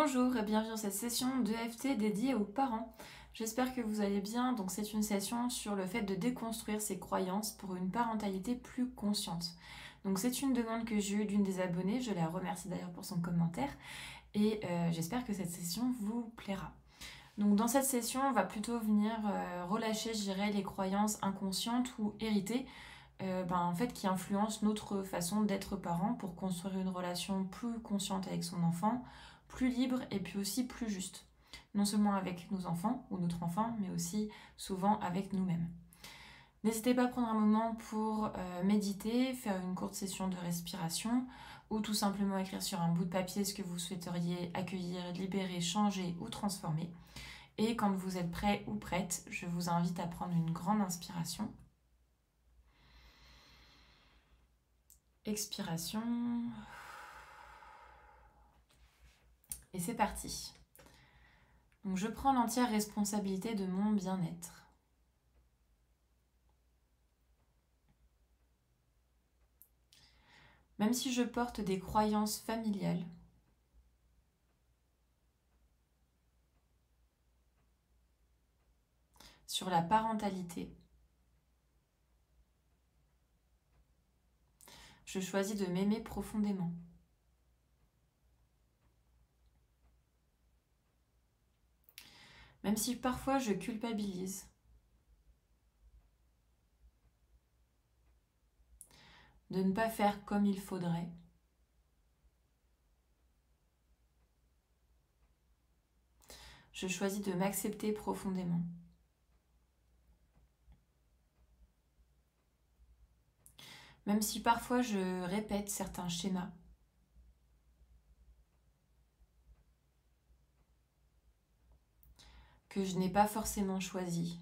Bonjour et bienvenue dans cette session d'EFT dédiée aux parents. J'espère que vous allez bien. Donc c'est une session sur le fait de déconstruire ses croyances pour une parentalité plus consciente. Donc c'est une demande que j'ai eue d'une des abonnées, je la remercie d'ailleurs pour son commentaire et j'espère que cette session vous plaira. Donc dans cette session, on va plutôt venir relâcher, je dirais, les croyances inconscientes ou héritées en fait, qui influencent notre façon d'être parent pour construire une relation plus consciente avec son enfant, plus libre et puis aussi plus juste. Non seulement avec nos enfants ou notre enfant, mais aussi souvent avec nous-mêmes. N'hésitez pas à prendre un moment pour méditer, faire une courte session de respiration ou tout simplement écrire sur un bout de papier ce que vous souhaiteriez accueillir, libérer, changer ou transformer. Et quand vous êtes prêt ou prête, je vous invite à prendre une grande inspiration. Expiration. Et c'est parti. Donc je prends l'entière responsabilité de mon bien-être. Même si je porte des croyances familiales, sur la parentalité, je choisis de m'aimer profondément. Même si parfois je culpabilise, de ne pas faire comme il faudrait, je choisis de m'accepter profondément. Même si parfois je répète certains schémas, que je n'ai pas forcément choisis,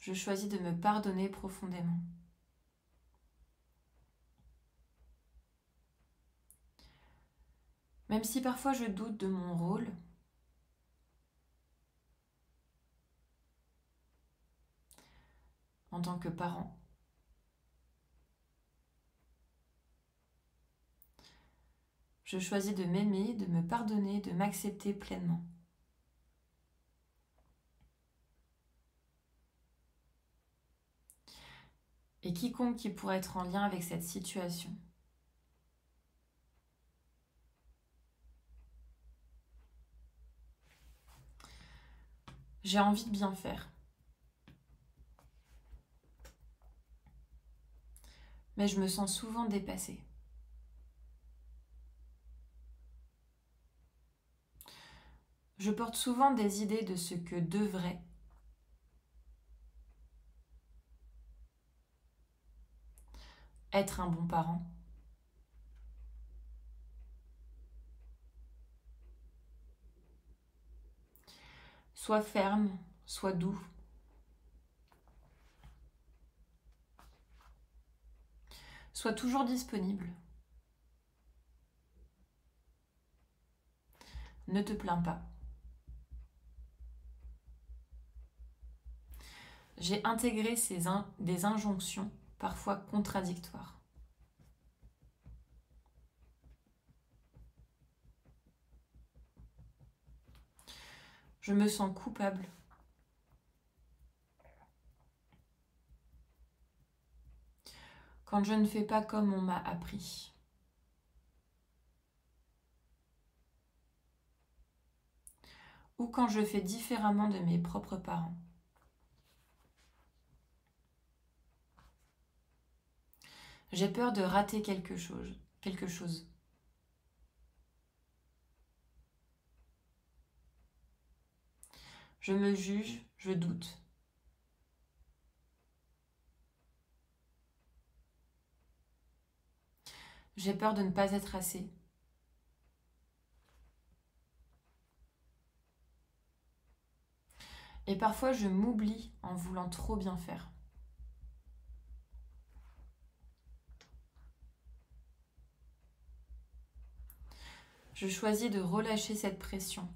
je choisis de me pardonner profondément. Même si parfois je doute de mon rôle, en tant que parent, je choisis de m'aimer, de me pardonner, de m'accepter pleinement. Et quiconque qui pourrait être en lien avec cette situation, j'ai envie de bien faire. Mais je me sens souvent dépassée. Je porte souvent des idées de ce que devrait être un bon parent. Soit ferme, soit doux. Soit toujours disponible. Ne te plains pas. J'ai intégré des injonctions parfois contradictoires. Je me sens coupable quand je ne fais pas comme on m'a appris. Ou quand je fais différemment de mes propres parents. J'ai peur de rater quelque chose. Je me juge, je doute. J'ai peur de ne pas être assez. Et parfois, je m'oublie en voulant trop bien faire. Je choisis de relâcher cette pression.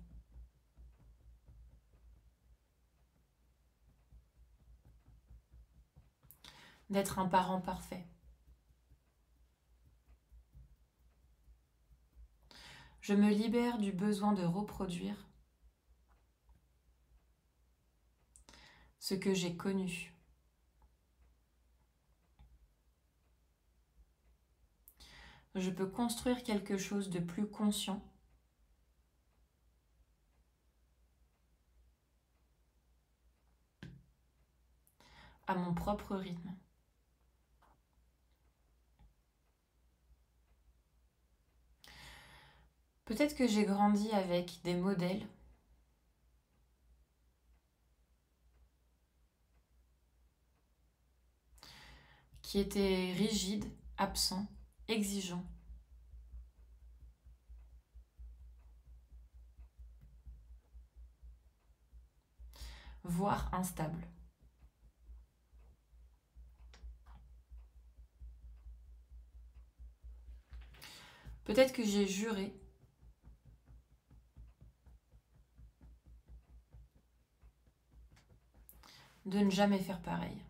D'être un parent parfait. Je me libère du besoin de reproduire ce que j'ai connu. Je peux construire quelque chose de plus conscient à mon propre rythme. Peut-être que j'ai grandi avec des modèles qui étaient rigides, absents, exigeants, voire instables. Peut-être que j'ai juré de ne jamais faire pareil.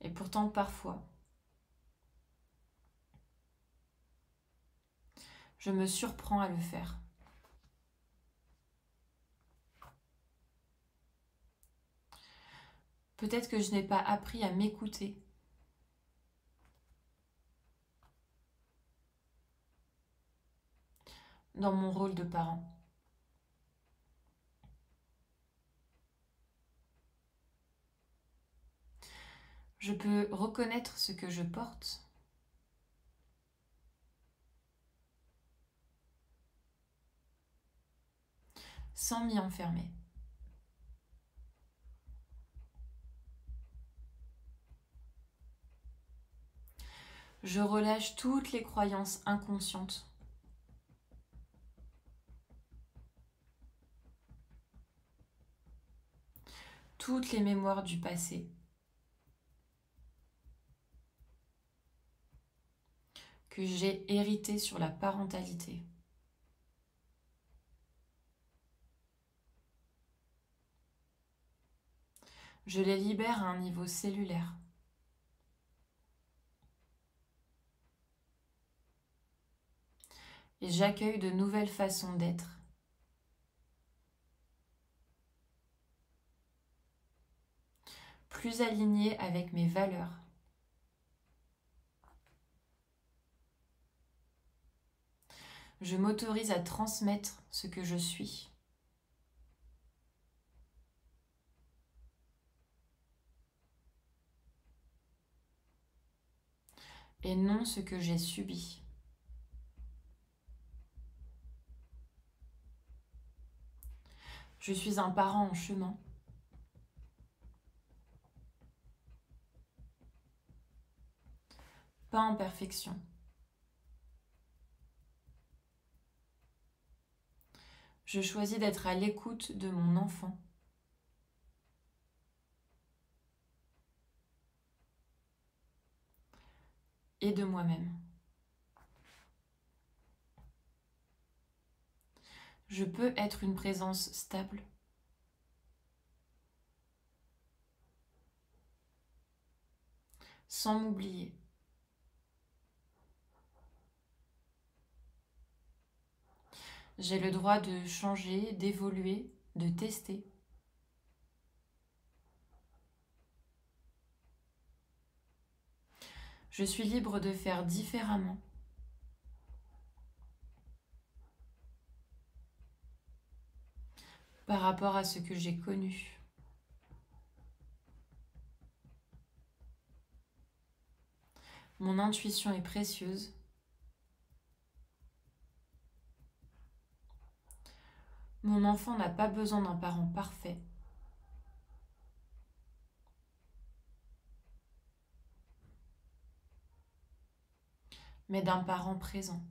Et pourtant, parfois, je me surprends à le faire. Peut-être que je n'ai pas appris à m'écouter dans mon rôle de parent. Je peux reconnaître ce que je porte sans m'y enfermer. Je relâche toutes les croyances inconscientes toutes les mémoires du passé que j'ai héritées sur la parentalité. Je les libère à un niveau cellulaire. Et j'accueille de nouvelles façons d'être. Plus alignées avec mes valeurs. Je m'autorise à transmettre ce que je suis. Et non ce que j'ai subi. Je suis un parent en chemin. Pas en perfection. Je choisis d'être à l'écoute de mon enfant. Et de moi-même. Je peux être une présence stable. Sans m'oublier. J'ai le droit de changer, d'évoluer, de tester. Je suis libre de faire différemment. Par rapport à ce que j'ai connu. Mon intuition est précieuse. Mon enfant n'a pas besoin d'un parent parfait. Mais d'un parent présent.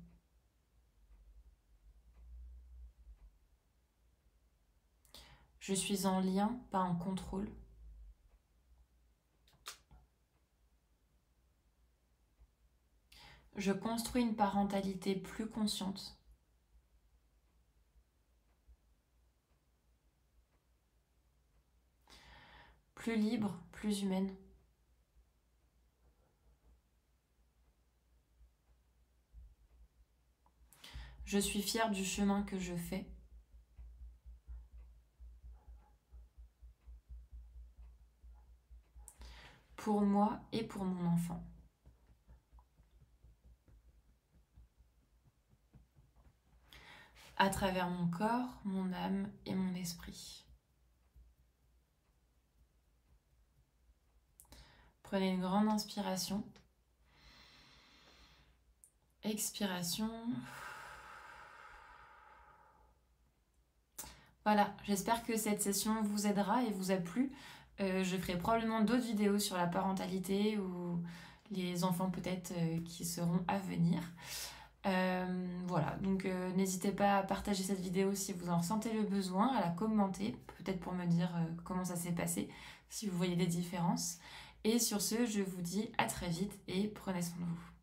Je suis en lien, pas en contrôle. Je construis une parentalité plus consciente. Plus libre, plus humaine. Je suis fière du chemin que je fais. Pour moi et pour mon enfant. À travers mon corps, mon âme et mon esprit. Prenez une grande inspiration. Expiration. Voilà, j'espère que cette session vous aidera et vous a plu. Je ferai probablement d'autres vidéos sur la parentalité ou les enfants peut-être qui seront à venir. Voilà, donc n'hésitez pas à partager cette vidéo si vous en ressentez le besoin, à la commenter, peut-être pour me dire comment ça s'est passé, si vous voyez des différences. Et sur ce, je vous dis à très vite et prenez soin de vous.